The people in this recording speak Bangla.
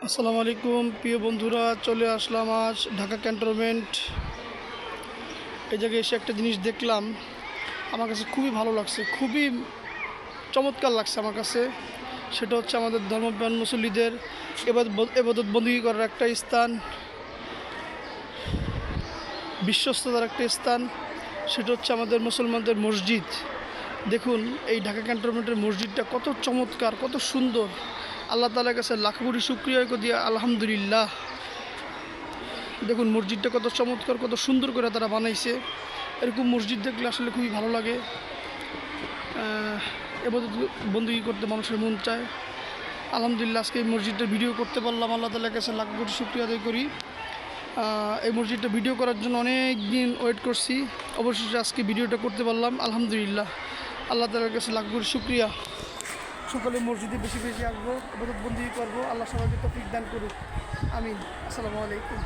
আসসালামু আলাইকুম প্রিয় বন্ধুরা, চলে আসলাম আজ ঢাকা ক্যান্টনমেন্ট। এই জায়গায় এসে একটা জিনিস দেখলাম, আমার কাছে খুবই ভালো লাগছে, খুবই চমৎকার লাগছে আমার কাছে। সেটা হচ্ছে আমাদের ধর্মপ্রাণ মুসল্লিদের এবাদত বন্দী করার একটা স্থান, বিশ্বস্ততার একটা স্থান। সেটা হচ্ছে আমাদের মুসলমানদের মসজিদ। দেখুন এই ঢাকা ক্যান্টনমেন্টের মসজিদটা কত চমৎকার, কত সুন্দর। আল্লাহ তাআলার কাছে লাখ কোটি শুকরিয়া দিয়ে আলহামদুলিল্লাহ। দেখুন মসজিদটা কত চমৎকার, কত সুন্দর করে তারা বানাইছে। এরকম মসজিদ দেখলে আসলে খুবই ভালো লাগে। এবাদত বন্দী করতে মানুষের মন চায়। আলহামদুলিল্লাহ আজকে এই মসজিদটার ভিডিও করতে পারলাম, আল্লাহ তাআলার কাছে লাখ কোটি শুকরিয়া আদায় করি। এই মসজিদটা ভিডিও করার জন্য অনেক দিন ওয়েট করছি, অবশেষে আজকে ভিডিওটা করতে পারলাম। আলহামদুলিল্লাহ, আল্লাহ তাআলার কাছে লাখ কোটি শুকরিয়া। সকলে মসজিদে বেশি বেশি আসবো, ইবাদত বন্দী করবো। আল্লাহ সবাইকে তৌফিক দান করুক, আমিন। আসসালামু আলাইকুম।